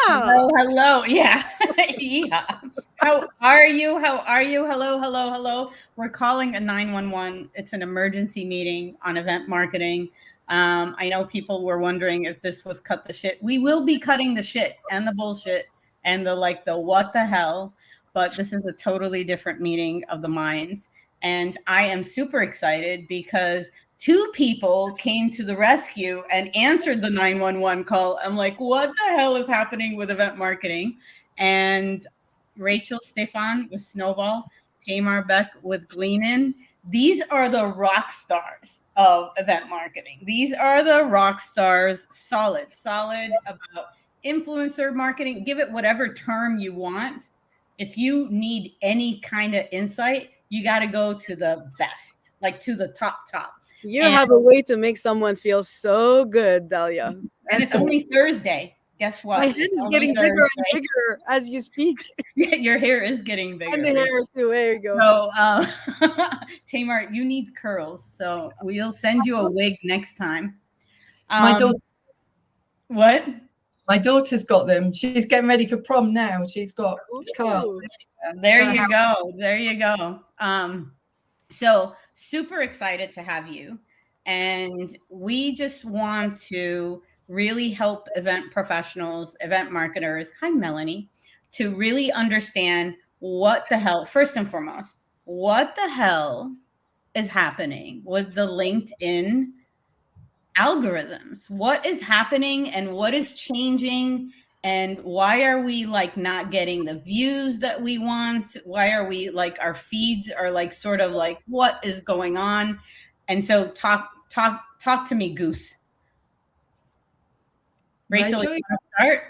Hello, hello. Yeah. Yeah. How are you? How are you? Hello, hello, hello. We're calling a 911. It's an emergency meeting on event marketing. I know people were wondering if this was cut the shit. We will be cutting the shit and the bullshit and the what the hell, but this is a totally different meeting of the minds. And I am super excited because two people came to the rescue and answered the 911 call. I'm like, what the hell is happening with event marketing? And Rachel Stefan with Snowball, Tamar Beck with Gleanin. These are the rock stars of event marketing. These are the rock stars, solid about influencer marketing. Give it whatever term you want. If you need any kind of insight, you got to go to the best, like to the top. You have a way to make someone feel so good, Dahlia. And it's only Thursday. Guess what? My head is getting bigger and bigger as you speak. Your hair is getting bigger. And the hair too. There you go. So, Tamar, you need curls. So we'll send you a wig next time. My daughter. What? My daughter's got them. She's getting ready for prom now. She's got curls. There you go. There you go. So super excited to have you. And we just want to really help event professionals, event marketers. Hi, Melanie. To really understand what the hell, first and foremost, what the hell is happening with the LinkedIn algorithms? What is happening and what is changing? And why are we like not getting the views that we want? Why are we like our feeds are like sort of like what is going on? And so talk to me, Goose. Rachel, you want to start?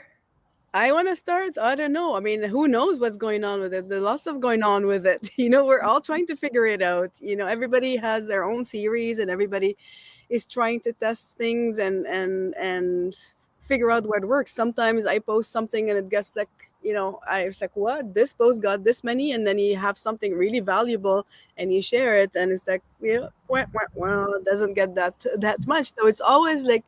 I want to start. I don't know. I mean, who knows what's going on with it? There's lots of going on with it. We're all trying to figure it out. Everybody has their own theories and everybody is trying to test things and figure out what works. Sometimes I post something and it gets like, I was like, what? This post got this many, and then you have something really valuable and you share it, and it's like, it doesn't get that much. So it's always like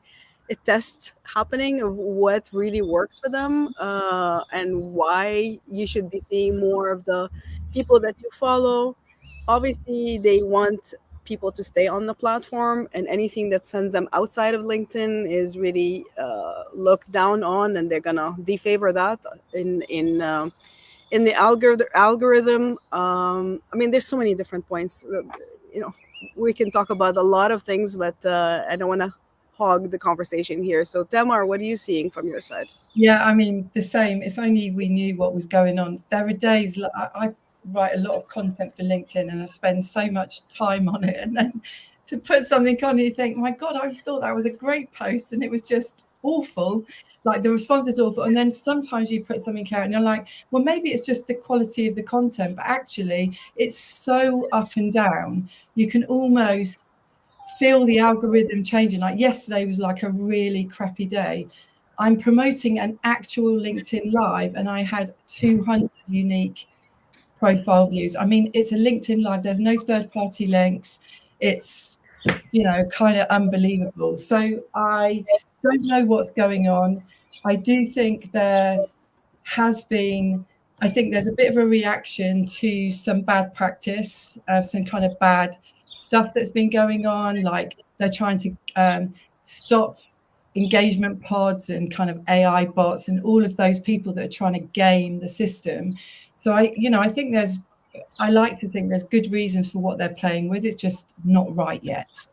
a test happening of what really works for them, and why you should be seeing more of the people that you follow. Obviously, they want people to stay on the platform, and anything that sends them outside of LinkedIn is really looked down on, and they're gonna defavor that in the algorithm. I mean, there's so many different points. We can talk about a lot of things, but I don't want to hog the conversation here. So Tamar, what are you seeing from your side? Yeah, I mean, the same. If only we knew what was going on. There are days I write a lot of content for LinkedIn and I spend so much time on it, and then to put something on, you think, my God, I thought that was a great post and it was just awful. Like the response is awful. And then sometimes you put something out and you're like, well, maybe it's just the quality of the content, but actually it's so up and down. You can almost feel the algorithm changing. Like yesterday was like a really crappy day. I'm promoting an actual LinkedIn Live and I had 200 unique profile views. I mean, it's a LinkedIn Live. There's no third-party links. It's, kind of unbelievable. So I don't know what's going on. I do think there has been, I think there's a bit of a reaction to some bad practice, some kind of bad stuff that's been going on. Like they're trying to stop engagement pods and kind of AI bots and all of those people that are trying to game the system. So I think I like to think there's good reasons for what they're playing with. It's just not right yet.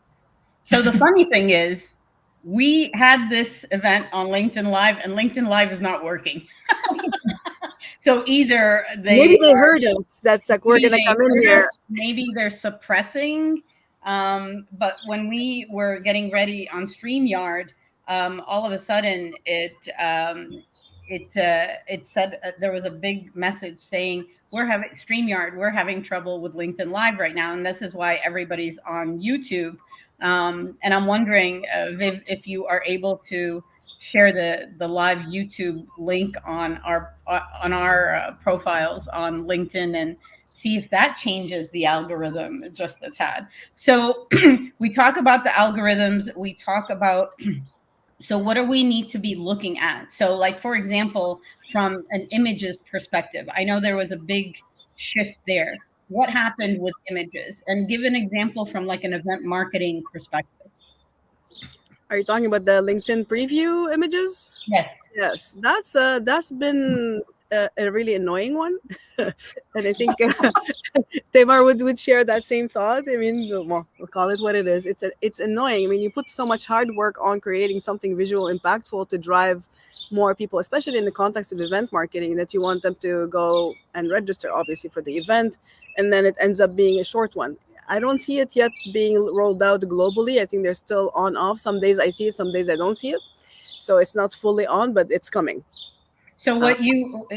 So the funny thing is, we had this event on LinkedIn Live and LinkedIn Live is not working. So either maybe they heard us. That's like, we're going to come in here. Maybe they're suppressing. But when we were getting ready on StreamYard, all of a sudden it said there was a big message saying we're having trouble with LinkedIn Live right now, and this is why everybody's on YouTube. And I'm wondering Viv, if you are able to share the live YouTube link on our profiles on LinkedIn and see if that changes the algorithm just a tad. So we talk about the algorithms. We talk about So what do we need to be looking at? So like, for example, from an images perspective, I know there was a big shift there. What happened with images? And give an example from like an event marketing perspective. Are you talking about the LinkedIn preview images? Yes. Yes, that's been a really annoying one, and I think Tamar would share that same thought. I mean, well, we'll call it what it is. It's annoying. I mean, you put so much hard work on creating something visual, impactful to drive more people, especially in the context of event marketing, that you want them to go and register, obviously, for the event, and then it ends up being a short one. I don't see it yet being rolled out globally. I think they're still on off. Some days I see it, some days I don't see it. So it's not fully on, but it's coming. So what you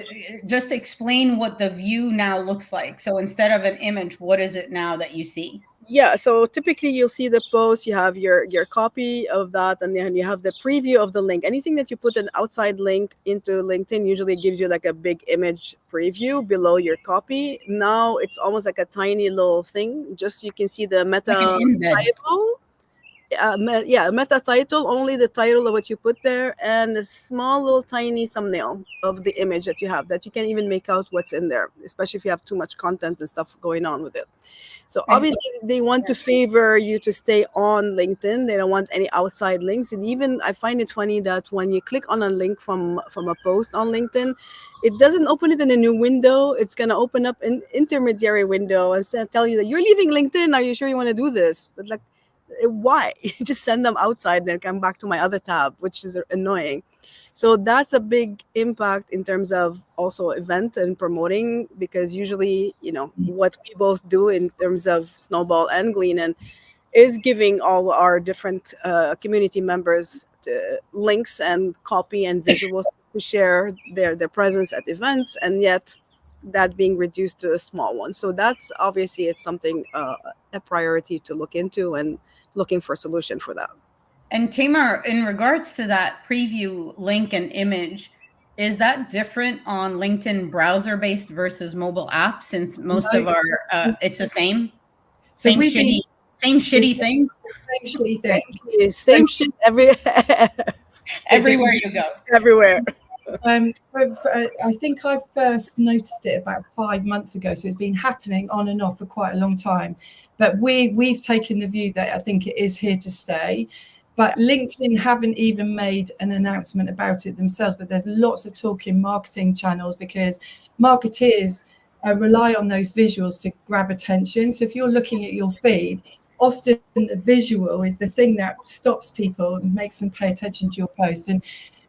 just explain what the view now looks like. So instead of an image, what is it now that you see? Yeah, so typically you'll see the post, you have your copy of that, and then you have the preview of the link. Anything that you put an outside link into LinkedIn usually gives you like a big image preview below your copy. Now it's almost like a tiny little thing. Just you can see the Like an meta embed. title. Yeah, meta title, only the title of what you put there, and a small little tiny thumbnail of the image that you have, that you can even make out what's in there, especially if you have too much content and stuff going on with it. So And obviously they want to favor you to stay on LinkedIn. They don't want any outside links. And even I find it funny that when you click on a link from a post on LinkedIn, it doesn't open it in a new window. It's gonna open up an intermediary window and tell you that you're leaving LinkedIn. Are you sure you want to do this? But like, why? Just send them outside and then come back to my other tab, which is annoying. So that's a big impact in terms of also event and promoting, because usually, what we both do in terms of Snowball and Gleanon is giving all our different community members links and copy and visuals to share their presence at events, and yet that being reduced to a small one. So that's obviously, it's something, a priority to look into, and looking for a solution for that. And Tamar, in regards to that preview link and image, is that different on LinkedIn browser-based versus mobile app? Since most No. of our, it's the same, So same we've been shitty thing same shitty thing. Same shit everywhere you go. everywhere. I think I first noticed it about 5 months ago, so it's been happening on and off for quite a long time. But we've taken the view that I think it is here to stay. But LinkedIn haven't even made an announcement about it themselves. But there's lots of talk in marketing channels, because marketeers rely on those visuals to grab attention. So if you're looking at your feed, often the visual is the thing that stops people and makes them pay attention to your post. And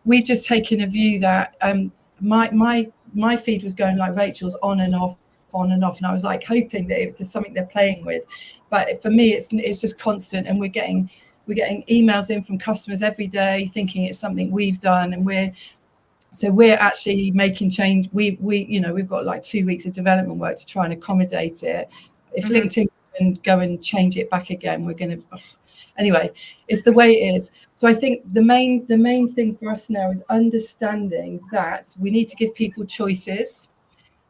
we've just taken a view that my feed was going like Rachel's, on and off, and I was like hoping that it was just something they're playing with. But for me, it's just constant, and we're getting emails in from customers every day thinking it's something we've done, and we're actually making change. We've got like 2 weeks of development work to try and accommodate it. If LinkedIn can go and change it back again, we're going to. Anyway, it's the way it is. So I think the main thing for us now is understanding that we need to give people choices.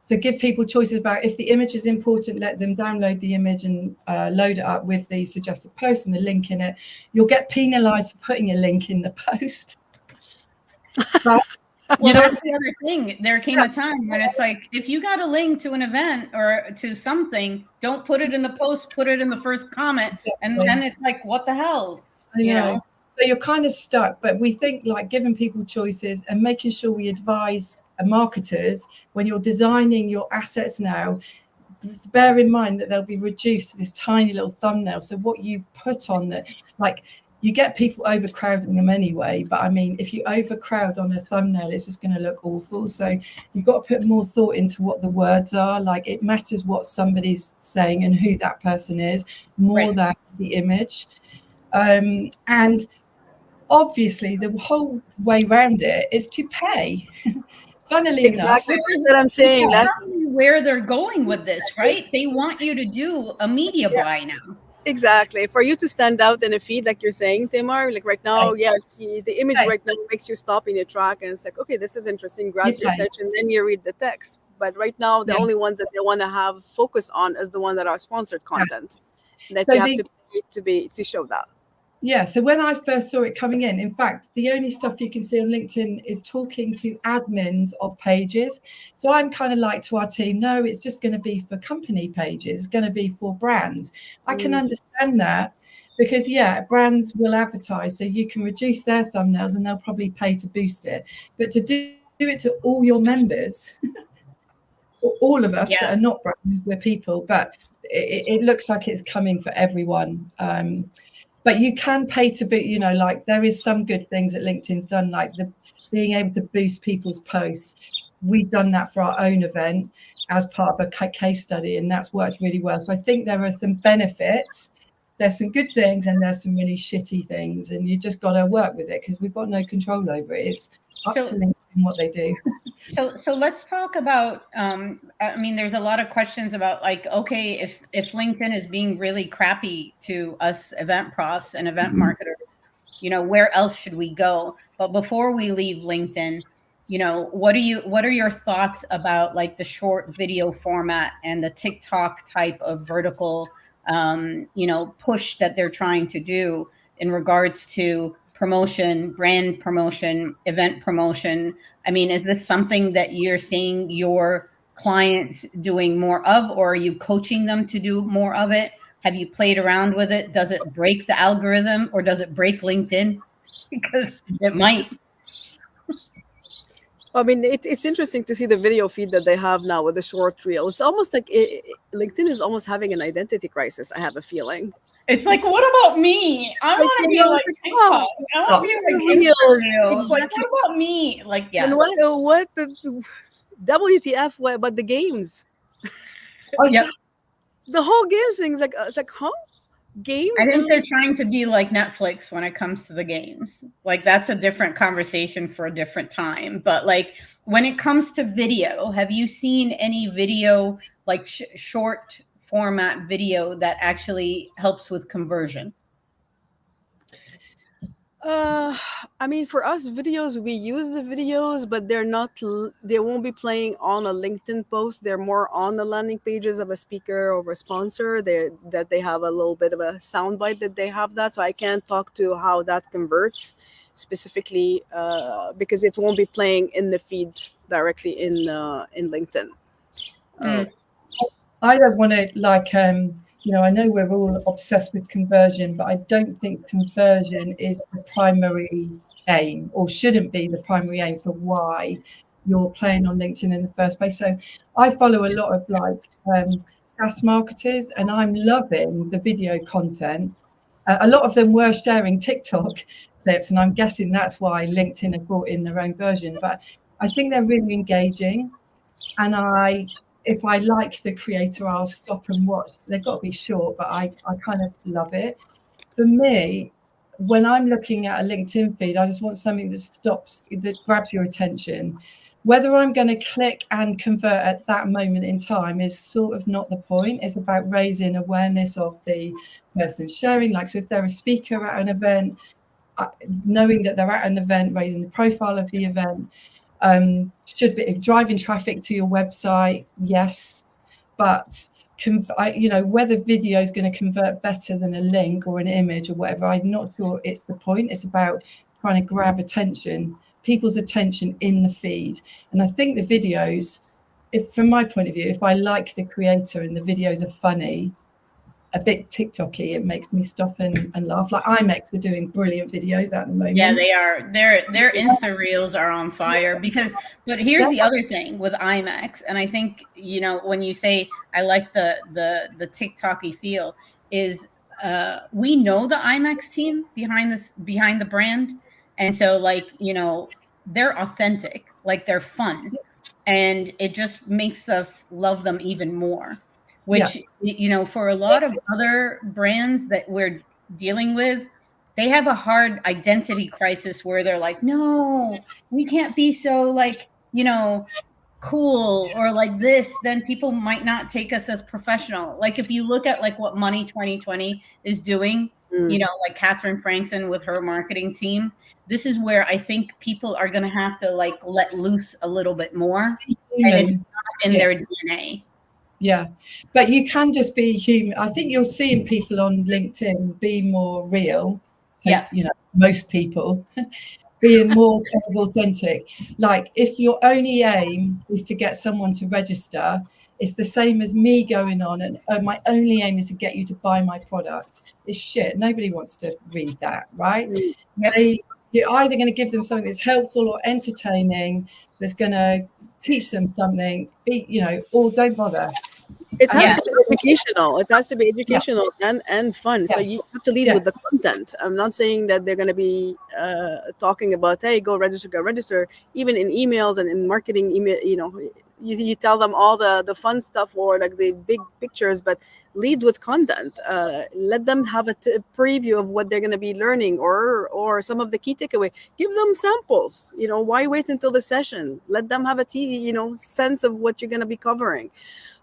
So give people choices about, if the image is important, let them download the image and load it up with the suggested post and the link in it. You'll get penalized for putting a link in the post. But well, that's the other thing. There came a time when it's like, if you got a link to an event or to something, don't put it in the post, put it in the first comment. Exactly. And then it's like, what the hell? I know. So you're kind of stuck. But we think like giving people choices and making sure we advise marketers, when you're designing your assets now, bear in mind that they'll be reduced to this tiny little thumbnail. So what you put on that, like, you get people overcrowding them anyway, but I mean, if you overcrowd on a thumbnail, it's just going to look awful. So you've got to put more thought into what the words are. Like, it matters what somebody's saying and who that person is, more than the image. And obviously the whole way around it is to pay. Funnily enough, that's what I'm saying. That's where they're going with this, right? They want you to do a media buy now. Exactly. For you to stand out in a feed, like you're saying, Tamar, like right now, yes, the image right now makes you stop in your track, and it's like, okay, this is interesting, grabs your attention, then you read the text. But right now, the only ones that they want to have focus on is the one that are sponsored content, that you have to show that. Yeah, so when I first saw it coming in fact, the only stuff you can see on LinkedIn is talking to admins of pages. So I'm kind of like to our team, no, it's just going to be for company pages, it's going to be for brands. I can understand that because, yeah, brands will advertise, so you can reduce their thumbnails and they'll probably pay to boost it. But to do it to all your members, all of us that are not brands, we're people, but it looks like it's coming for everyone. But you can pay to be, you know, like there is some good things that LinkedIn's done, like the being able to boost people's posts. We've done that for our own event as part of a case study, and that's worked really well. So I think there are some benefits. There's some good things and there's some really shitty things, and you just got to work with it because we've got no control over it. It's up to LinkedIn what they do. So let's talk about, I mean, there's a lot of questions about like, okay, if LinkedIn is being really crappy to us event profs and event marketers, you know, where else should we go? But before we leave LinkedIn, you know, what are your thoughts about like the short video format and the TikTok type of vertical, you know, push that they're trying to do in regards to promotion, brand promotion, event promotion? I mean, is this something that you're seeing your clients doing more of, or are you coaching them to do more of it? Have you played around with it? Does it break the algorithm or does it break LinkedIn? Because it might. I mean, it's interesting to see the video feed that they have now with the short reel. It's almost like LinkedIn is almost having an identity crisis, I have a feeling. It's like, what about me? I want to be like TikTok. I want to be like Reels. Like, what about me? Like, yeah. And what the WTF? But the games? Yep. The whole games thing is like, it's like, huh? Games? I think they're trying to be like Netflix when it comes to the games. Like, that's a different conversation for a different time. But like, when it comes to video, have you seen any video, like short format video that actually helps with conversion? I mean, for us videos, we use the videos, but they won't be playing on a LinkedIn post. They're more on the landing pages of a speaker or a sponsor. They have a little bit of a soundbite that they have that. So I can't talk to how that converts specifically because it won't be playing in the feed directly in LinkedIn. I don't want to like, you know, I know we're all obsessed with conversion, but I don't think conversion is the primary aim, or shouldn't be the primary aim for why you're playing on LinkedIn in the first place. So I follow a lot of like SaaS marketers, and I'm loving the video content. A lot of them were sharing TikTok clips, and I'm guessing that's why LinkedIn have brought in their own version. But I think they're really engaging, and if I like the creator, I'll stop and watch. They've got to be short, but I kind of love it. For me, when I'm looking at a LinkedIn feed, I just want something that grabs your attention. Whether I'm going to click and convert at that moment in time is sort of not the point. It's about raising awareness of the person sharing. Like, so if they're a speaker at an event, knowing that they're at an event, raising the profile of the event. Should be driving traffic to your website, yes, but you know, whether video is going to convert better than a link or an image or whatever, I'm not sure it's the point. It's about trying to grab people's attention in the feed. And I think the videos, from my point of view, if I like the creator and the videos are funny, a bit TikTok-y, it makes me stop and laugh. Like IMAX are doing brilliant videos at the moment. Yeah, they are. Their Insta reels are on fire but here's the other thing with IMAX, and I think, you know, when you say I like the TikTok-y feel, is we know the IMAX team behind the brand, and so like, you know, they're authentic, like they're fun, and it just makes us love them even more. Which, you know, for a lot of other brands that we're dealing with, they have a hard identity crisis where they're like, no, we can't be so like, you know, cool or like this, then people might not take us as professional. Like if you look at like what Money 2020 is doing, you know, like Catherine Frankson with her marketing team, this is where I think people are going to have to like let loose a little bit more. And it's not in their DNA. Yeah, but you can just be human. I think you're seeing people on LinkedIn be more real, Yeah. You know, most people being more kind of authentic. Like if your only aim is to get someone to register, it's the same as me going on and my only aim is to get you to buy my product. It's shit. Nobody wants to read that, right? Yep. You're either going to give them something that's helpful or entertaining, that's going to teach them something, or don't bother. It has Yeah. to be educational. It has to be Yeah. educational and fun. So you Yes. have to lead Yeah. with the content. I'm not saying that they're going to be talking about, hey, go register. Even in emails and in marketing email, you tell them all the fun stuff or like the big pictures, but lead with content. Let them have a preview of what they're going to be learning or some of the key takeaway. Give them samples. Why wait until the session? Let them have a sense of what you're going to be covering.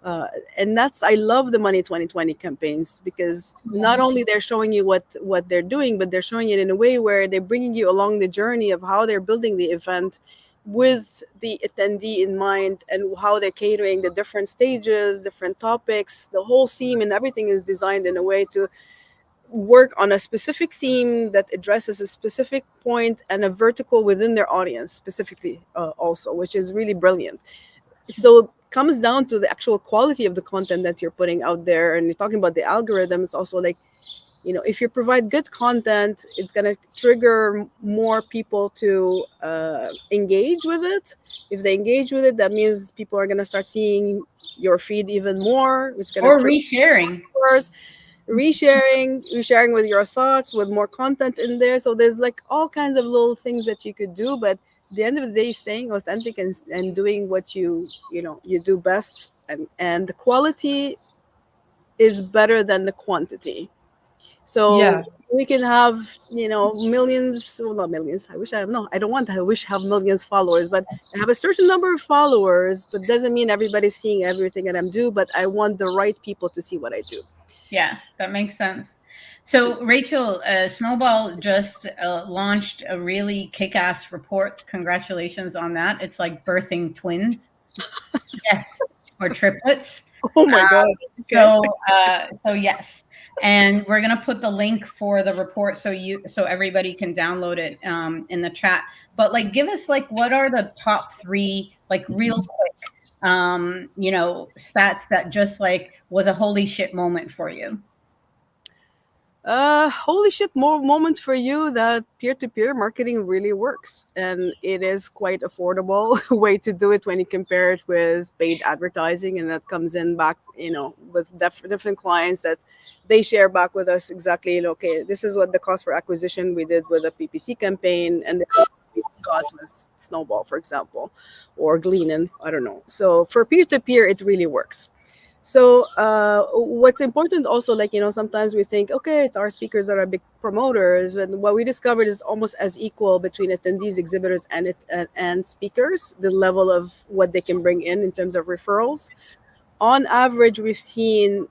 And I love the Money 2020 campaigns because not only they're showing you what they're doing, but they're showing it in a way where they're bringing you along the journey of how they're building the event with the attendee in mind and how they're catering the different stages, different topics. The whole theme and everything is designed in a way to work on a specific theme that addresses a specific point and a vertical within their audience specifically also, which is really brilliant. So it comes down to the actual quality of the content that you're putting out there. And you're talking about the algorithms also, like, if you provide good content, it's going to trigger more people to engage with it. If they engage with it, that means people are going to start seeing your feed even more, which is going to Or trigger resharing. resharing with your thoughts, with more content in there. So there's like all kinds of little things that you could do, but at the end of the day, staying authentic and doing what you do best, and the quality is better than the quantity. So Yeah. we can have millions, well, not millions, I wish I have, no, I don't want to, I wish I have millions followers, but I have a certain number of followers, but doesn't mean everybody's seeing everything that I'm doing, but I want the right people to see what I do. Yeah, that makes sense. So, Rachel, Snowball just launched a really kick-ass report. Congratulations on that. It's like birthing twins. Yes, or triplets. Oh my God. Okay. So yes, and we're gonna put the link for the report so everybody can download it in the chat. But like, give us like, what are the top 3, like, real quick, stats that just like was a holy shit moment for you? Holy shit, more moment for you that peer-to-peer marketing really works, and it is quite affordable way to do it when you compare it with paid advertising, and that comes in back with different clients that they share back with us exactly, okay, this is what the cost for acquisition we did with a PPC campaign, and this is what we got with Snowball, for example, or Gleanin, I don't know. So for peer-to-peer it really works. So what's important also, like, sometimes we think, okay, it's our speakers that are big promoters, and what we discovered is almost as equal between attendees, exhibitors, and speakers, the level of what they can bring in terms of referrals. On average, we've seen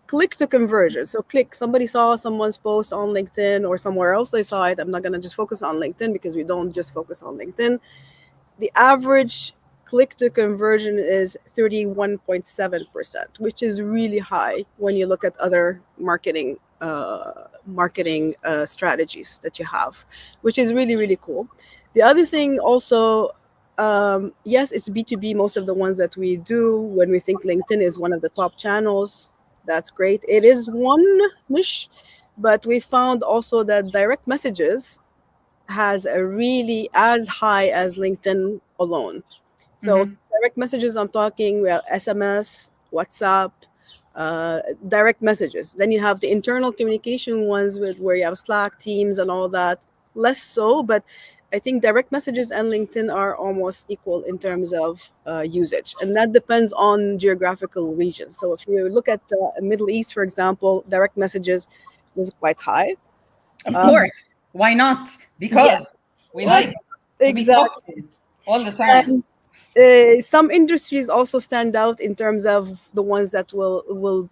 click to conversion. So somebody saw someone's post on LinkedIn or somewhere else they saw it. I'm not going to just focus on LinkedIn because we don't just focus on LinkedIn. The average click to conversion is 31.7%, which is really high when you look at other marketing strategies that you have, which is really, really cool. The other thing also, yes, it's B2B, most of the ones that we do. When we think LinkedIn is one of the top channels, that's great. It is one niche, but we found also that direct messages has a really as high as LinkedIn alone. So direct messages, I'm talking, we have SMS, WhatsApp, direct messages. Then you have the internal communication ones with where you have Slack, Teams, and all that. Less so, but I think direct messages and LinkedIn are almost equal in terms of usage, and that depends on geographical regions. So if you look at the Middle East, for example, direct messages was quite high. Of course. Why not? Because we like to be talked to all the time. Some industries also stand out in terms of the ones that will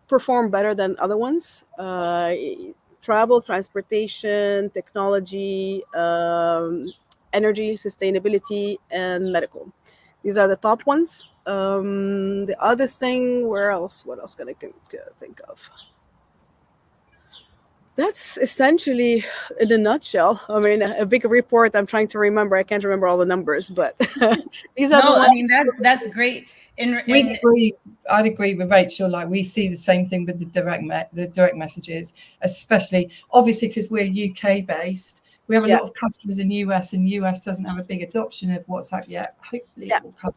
perform better than other ones. Travel, transportation, technology, energy, sustainability, and medical. These are the top ones. The other thing, where else? What else can I think of? That's essentially, in a nutshell. I mean, a big report. I'm trying to remember. I can't remember all the numbers, but these are the No, I ones. mean that's great. We'd And agree. I'd agree with Rachel. Like we see the same thing with the direct messages, especially obviously because we're UK based. We have a Yeah, lot of customers in US, and US doesn't have a big adoption of WhatsApp yet. Hopefully, yeah, it will come.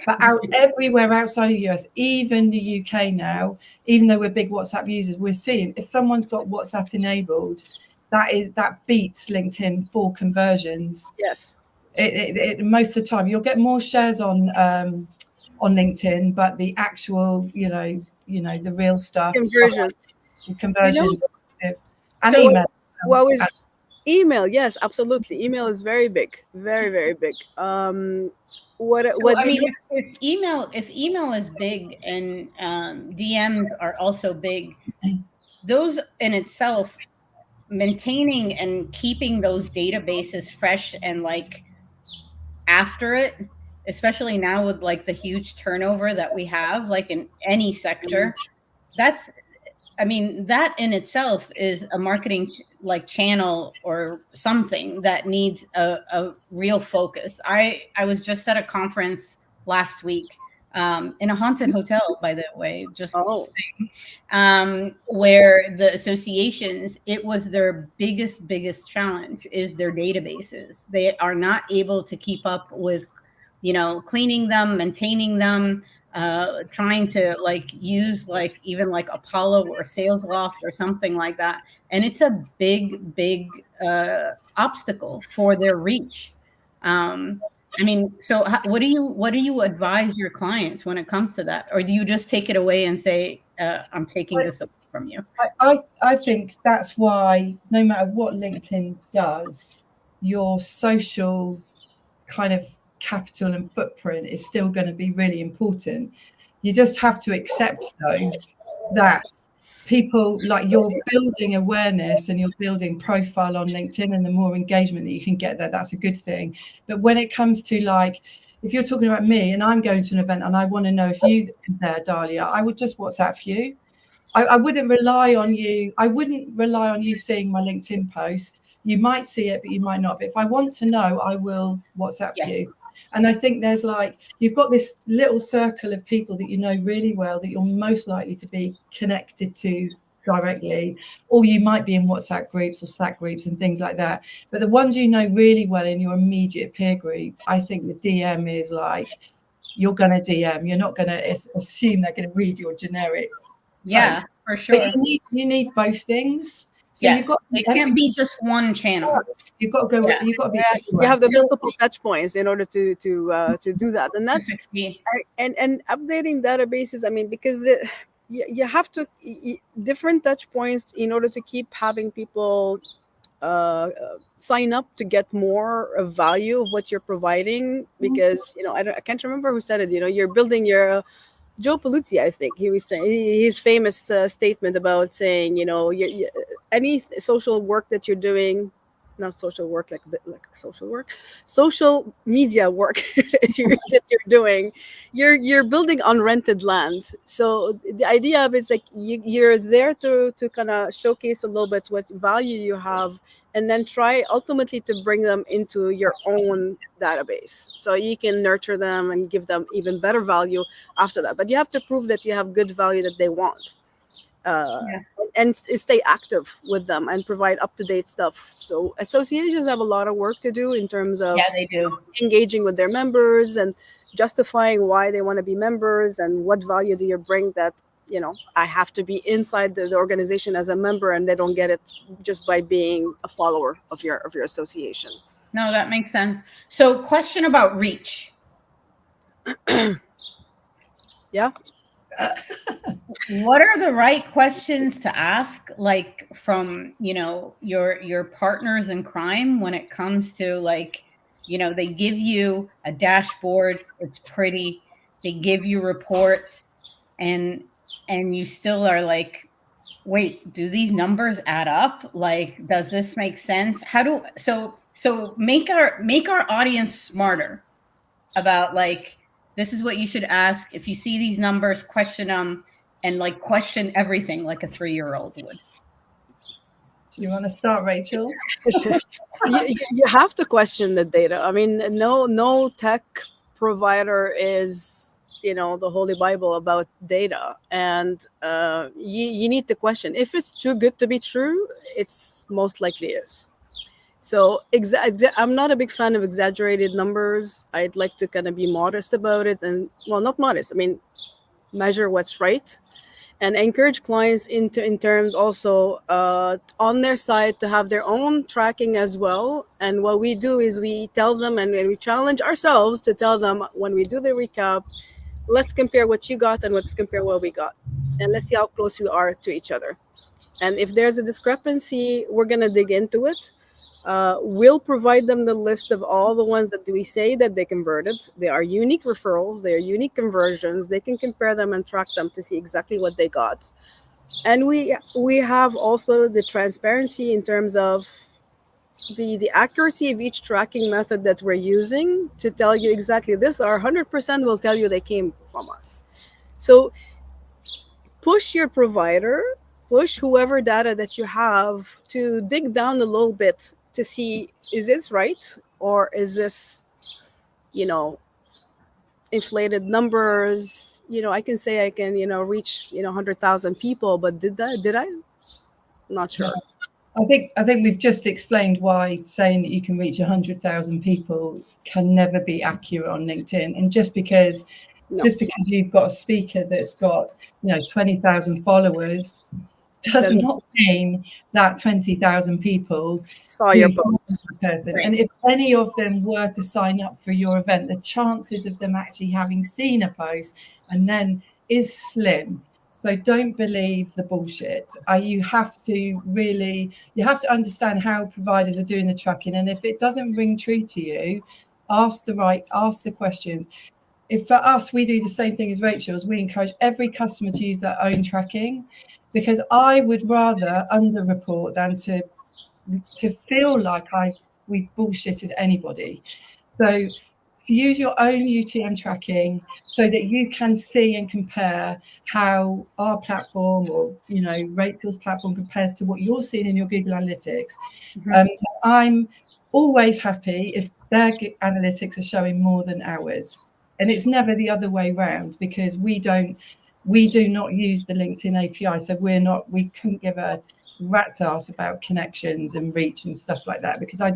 But everywhere outside of US, even the UK now, even though we're big WhatsApp users, we're seeing if someone's got WhatsApp enabled, that beats LinkedIn for conversions. yes. Most of the time, you'll get more shares on LinkedIn, but the actual, the real stuff Conversion. the You know, conversions and so email. what was email? Yes, absolutely. Email is very big, very, very big. so, What I we mean, know? if email is big and DMs are also big, those in itself, maintaining and keeping those databases fresh and like after it, especially now with like the huge turnover that we have, like in any sector, that's, I mean, that in itself is a marketing like channel or something that needs a real focus. I was just at a conference last week, in a haunted hotel, by the way, just Oh, saying, where the associations, it was their biggest challenge is their databases. They are not able to keep up with, cleaning them, maintaining them, trying to like use like even like Apollo or Sales Loft or something like that. And it's a big obstacle for their reach. I mean, so what do you advise your clients when it comes to that? Or do you just take it away and say, I'm taking this away from you? I think that's why no matter what LinkedIn does, your social kind of capital and footprint is still going to be really important. You just have to accept, though, that people, like, you're building awareness and you're building profile on LinkedIn, and the more engagement that you can get there, that's a good thing. But when it comes to, like, if you're talking about me and I'm going to an event and I want to know if you are there, Dahlia, I would just WhatsApp you. I wouldn't rely on you. I wouldn't rely on you seeing my LinkedIn post. You might see it, but you might not. But if I want to know, I will WhatsApp Yes. you. And I think there's like, you've got this little circle of people that you know really well that you're most likely to be connected to directly, or you might be in WhatsApp groups or Slack groups and things like that. But the ones you know really well in your immediate peer group, I think the DM is like, you're going to DM. You're not going to assume they're going to read your generic Yeah, post. for But sure. you need both things. So Yeah. you've got It can't be just one channel. you've got to go. Yeah. You've got to be yeah, you everywhere. have the So multiple touch points in order to do that, and that's 260. and updating databases. I mean, because you have to different touch points in order to keep having people sign up to get more value of what you're providing. Because I can't remember who said it. You're building your Joe Paluzzi, I think he was saying his famous statement about saying, any social work that you're doing, not social work like a bit like social work, social media work that you're doing, you're building on rented land. So the idea of it's like you're there to kind of showcase a little bit what value you have, and then try ultimately to bring them into your own database so you can nurture them and give them even better value after that. But you have to prove that you have good value that they want, uh, Yeah. and stay active with them and provide up-to-date stuff. So associations have a lot of work to do in terms Yeah, of they do. engaging with their members and justifying why they want to be members and what value do you bring that I have to be inside the organization as a member, and they don't get it just by being a follower of your association. No, that makes sense. So, question about reach. Yeah. What are the right questions to ask, like from your partners in crime, when it comes to like, they give you a dashboard, it's pretty, they give you reports, and you still are like, wait, do these numbers add up? Like, does this make sense? How do so make our audience smarter about like, this is what you should ask if you see these numbers, question them, and like question everything like a 3-year-old would. Do you want to start, Rachel? You have to question the data. I mean, no tech provider is, the holy Bible about data, and you need to question if it's too good to be true. It's most likely is. So I'm not a big fan of exaggerated numbers. I'd like to kind of be modest about it, and well, not modest. I mean, measure what's right, and encourage clients in terms also on their side to have their own tracking as well. And what we do is we tell them, and we challenge ourselves to tell them when we do the recap, let's compare what you got and let's compare what we got, and let's see how close we are to each other. And if there's a discrepancy, we're going to dig into it. We'll provide them the list of all the ones that we say that they converted. They are unique referrals. They are unique conversions. They can compare them and track them to see exactly what they got. And we have also the transparency in terms of the accuracy of each tracking method that we're using to tell you exactly this. Our 100% will tell you they came from us. So push your provider, push whoever data that you have to dig down a little bit to see, is this right, or is this, inflated numbers? I can say I can, reach, 100,000 people, but did I? Not sure. I think we've just explained why saying that you can reach 100,000 people can never be accurate on LinkedIn. And just because you've got a speaker that's got 20,000 followers does not mean that 20,000 people saw your post. Person. Right. And if any of them were to sign up for your event, the chances of them actually having seen a post and then is slim. So don't believe the bullshit. You have to understand how providers are doing the tracking. And if it doesn't ring true to you, ask the questions. If for us, we do the same thing as Rachel's, we encourage every customer to use their own tracking, because I would rather underreport than to feel like we've bullshitted anybody. So use your own UTM tracking so that you can see and compare how our platform or Rachel's platform compares to what you're seeing in your Google Analytics. Mm-hmm. I'm always happy if their analytics are showing more than ours. And it's never the other way around, because we do not use the LinkedIn API. So we couldn't give a rat's ass about connections and reach and stuff like that, because I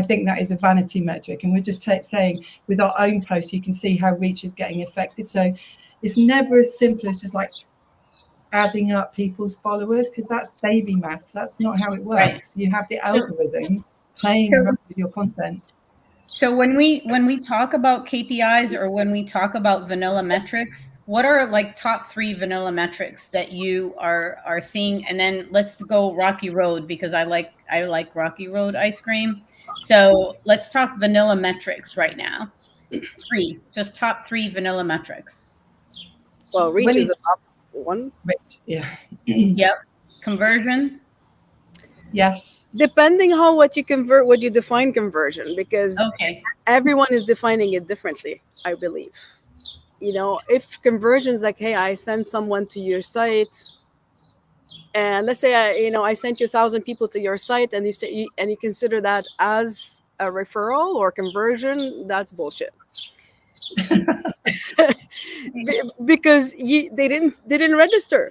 think that is a vanity metric. And we're just saying with our own posts, you can see how reach is getting affected. So it's never as simple as just like adding up people's followers, because that's baby maths. That's not how it works. Right. You have the algorithm playing around with your content. So when we talk about KPIs, or when we talk about vanilla metrics, what are like top 3 vanilla metrics that you are seeing? And then let's go Rocky Road, because I like Rocky Road ice cream. So let's talk vanilla metrics right now. 3, just top 3 vanilla metrics. Well, reach is a top 1. Reach, yeah. Yep. Conversion. Yes. Depending on what you define conversion, because everyone is defining it differently, I believe. If conversion is like, hey, I sent someone to your site, and let's say I sent you 1,000 people to your site, and you consider that as a referral or conversion, that's bullshit. Because they didn't register.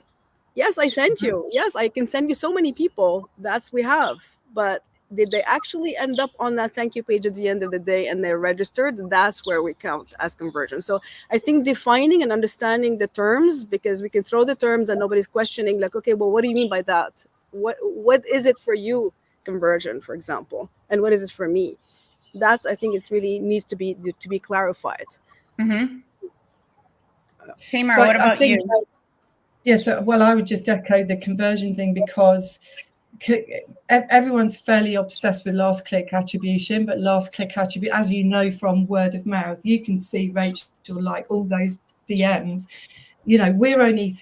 Yes, I sent you. Yes, I can send you so many people. That's we have. But did they actually end up on that thank you page at the end of the day and they're registered? That's where we count as conversion. So I think defining and understanding the terms, because we can throw the terms and nobody's questioning, like, okay, well, what do you mean by that? What is it for you, conversion, for example? And what is it for me? That's, I think it's really needs to be clarified. Mm-hmm. Tamar, what about you? Yes, well, I would just echo the conversion thing, because everyone's fairly obsessed with last click attribution, but last click attribution, as you know from word of mouth, you can see Rachel, like all those DMs, we're only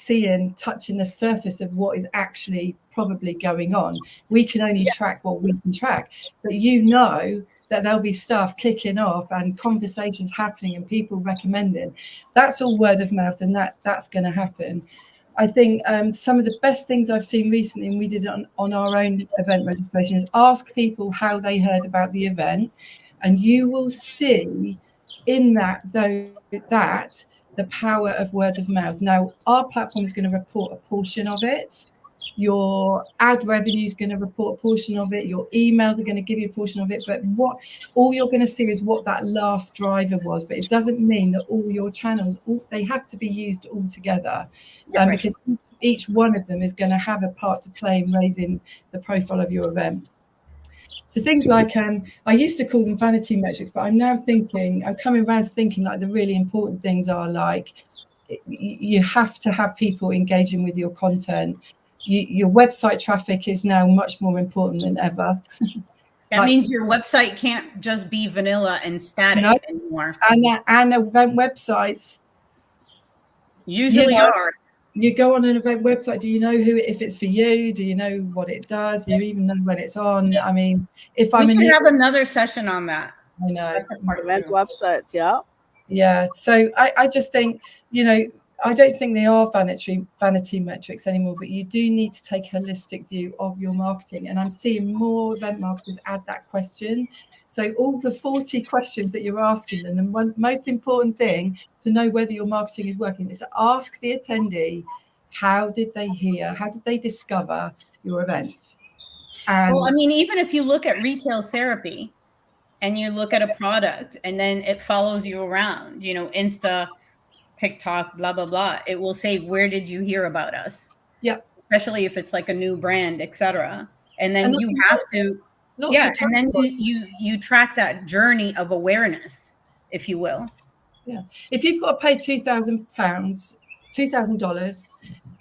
touching the surface of what is actually probably going on. We can only track what we can track, but that there'll be stuff kicking off and conversations happening and people recommending. That's all word of mouth, and that's going to happen. I think some of the best things I've seen recently, and we did it on our own event registration, is ask people how they heard about the event, and you will see in that the power of word of mouth. Now, our platform is going to report a portion of it. Your ad revenue is going to report a portion of it. Your emails are going to give you a portion of it. But all you're going to see is what that last driver was. But it doesn't mean that all your channels, they have to be used all together, because each one of them is going to have a part to play in raising the profile of your event. So things like, I used to call them vanity metrics, but I'm coming around to thinking like the really important things are like, you have to have people engaging with your content. Your website traffic is now much more important than ever. That means your website can't just be vanilla and static anymore. And event websites usually are. You go on an event website, do you know if it's for you? Do you know what it does? Do you even know when it's on? I mean, we should have another session on that. I know. That's a part event 2. websites, yeah. Yeah. So I just think, I don't think they are vanity metrics anymore, but you do need to take a holistic view of your marketing. And I'm seeing more event marketers add that question. So all the 40 questions that you're asking them, the most important thing to know whether your marketing is working is to ask the attendee, how did they hear? How did they discover your event? And well, I mean, even if you look at retail therapy and you look at a product and then it follows you around, Insta, TikTok, blah, blah, blah, it will say, where did you hear about us? Yeah. Especially if it's like a new brand, etc. And then you have to, and then you track that journey of awareness, if you will. Yeah. If you've got to pay £2,000, $2,000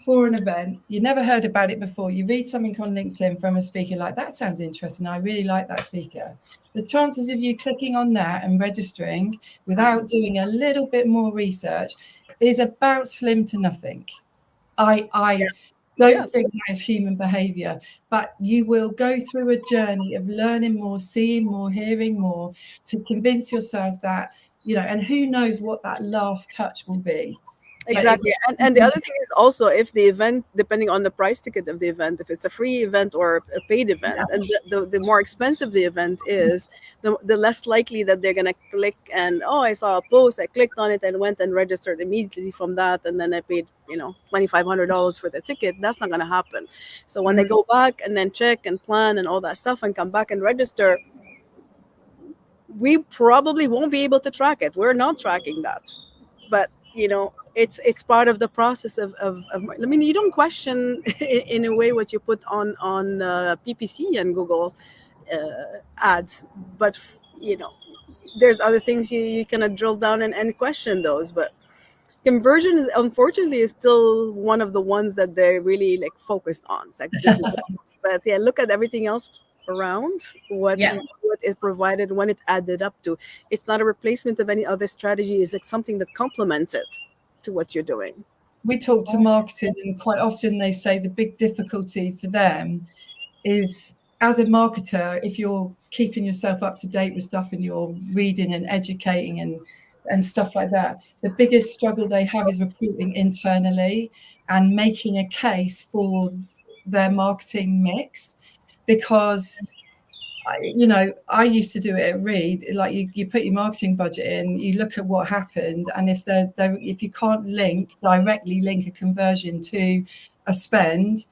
for an event, you never heard about it before, you read something on LinkedIn from a speaker like, that sounds interesting, I really like that speaker. The chances of you clicking on that and registering without doing a little bit more research is about slim to nothing. I don't think that's human behavior, but you will go through a journey of learning more, seeing more, hearing more to convince yourself that, and who knows what that last touch will be. Exactly. And the other thing is also, if the event, depending on the price ticket of the event, if it's a free event or a paid event, and the more expensive the event is, the less likely that they're going to click and, I saw a post, I clicked on it and went and registered immediately from that. And then I paid, $2,500 for the ticket. That's not going to happen. So when they go back and then check and plan and all that stuff and come back and register, we probably won't be able to track it. We're not tracking that. But, it's part of the process of I mean, you don't question in a way what you put on PPC and Google ads, but there's other things you cannot drill down and question those. But conversion is, unfortunately, is still one of the ones that they're really like focused on. It's like, this is but look at everything else around what it provided when it added up to. It's not a replacement of any other strategy. It's like something that complements it to what you're doing. We talk to marketers, and quite often they say the big difficulty for them is, as a marketer, if you're keeping yourself up to date with stuff and you're reading and educating and stuff like that, the biggest struggle they have is recruiting internally and making a case for their marketing mix. Because I used to do it at Reed. Like you put your marketing budget in, you look at what happened, and if you can't directly link a conversion to a spend,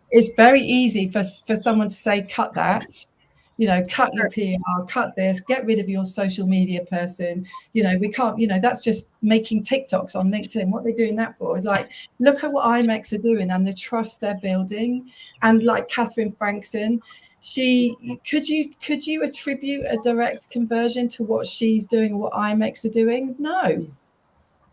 it's very easy for someone to say, cut that, cut your PR, cut this, get rid of your social media person. We can't, that's just making TikToks on LinkedIn. What they're doing that for is like, look at what IMEX are doing and the trust they're building. And like Catherine Frankson, could you attribute a direct conversion to what she's doing or what IMEX are doing? No,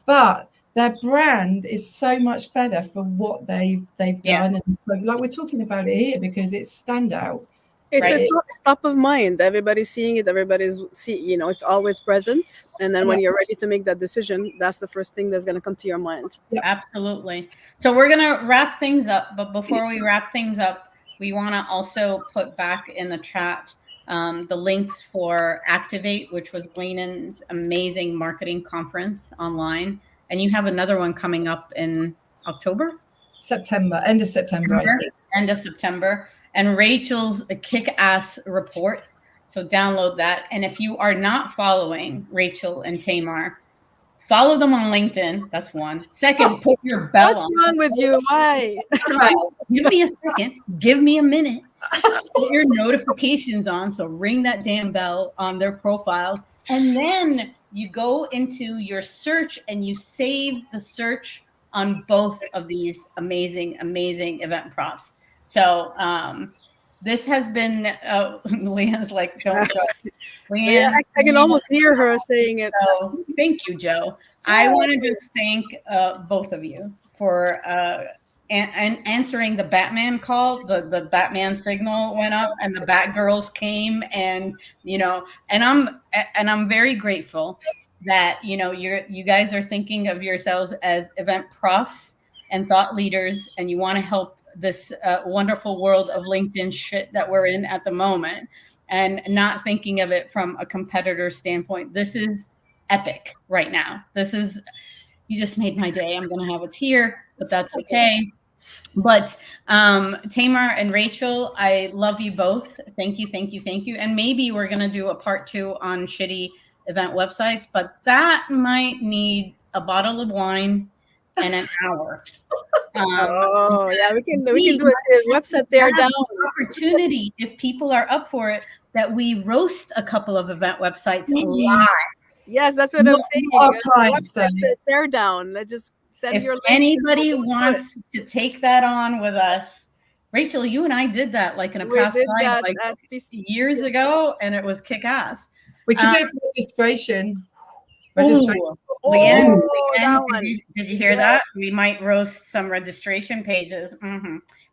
but their brand is so much better for what they've done. And like we're talking about it here because it's standout. It's top of mind. Everybody's seeing it. Everybody's it's always present. And then when you're ready to make that decision, that's the first thing that's going to come to your mind. Yeah. Absolutely. So we're going to wrap things up. But before we wrap things up, we want to also put back in the chat the links for Activate, which was Glennon's amazing marketing conference online. And you have another one coming up in October? September, end of September, I think. End of September. And Rachel's kick-ass report. So download that. And if you are not following Rachel and Tamar, follow them on LinkedIn. That's one. Second, put your bell What's on. wrong with you? Why? Give me a second. Give me a minute. Put your notifications on. So ring that damn bell on their profiles. And then you go into your search and you save the search on both of these amazing, amazing event props. So this has been, Leanne's like, don't joke. Leanne, I can almost hear her saying it. so thank you, Joe. I want to just thank both of you for answering the Batman call. The Batman signal went up, and the Batgirls came, and and I'm very grateful that you guys are thinking of yourselves as event profs and thought leaders, and you want to help this wonderful world of LinkedIn shit that we're in at the moment, and not thinking of it from a competitor standpoint. This is epic right now. You just made my day. I'm going to have a tear, but that's okay. But Tamar and Rachel, I love you both. Thank you, thank you, thank you. And maybe we're going to do a part 2 on shitty event websites, but that might need a bottle of wine and an hour. Yeah, we can do a website there down. Opportunity, if people are up for it, that we roast a couple of event websites live. Yes, that's what I'm saying. Website tear down. Let's just send if your links. Anybody wants to take that on with us, Rachel, you and I did that like in a past life, like years ago, and it was kick ass. We could do it for registration. Leanne, did you hear that? We might roast some registration pages.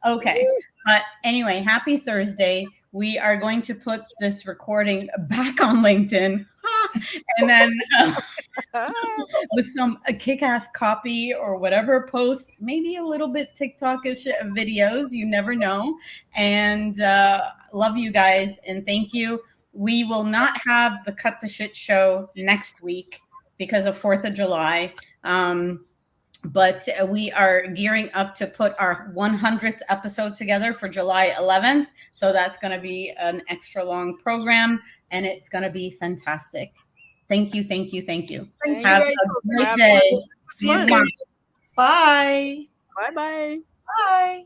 Okay. But anyway, happy Thursday. We are going to put this recording back on LinkedIn and then with some kick-ass copy or whatever post, maybe a little bit TikTok-ish videos. You never know. And love you guys. And thank you. We will not have the Cut the Shit show next week because of 4th of July. But we are gearing up to put our 100th episode together for July 11th. So that's going to be an extra long program, and it's going to be fantastic. Thank you, thank you, thank you. Have a great day. See you soon. Bye. Bye-bye. Bye.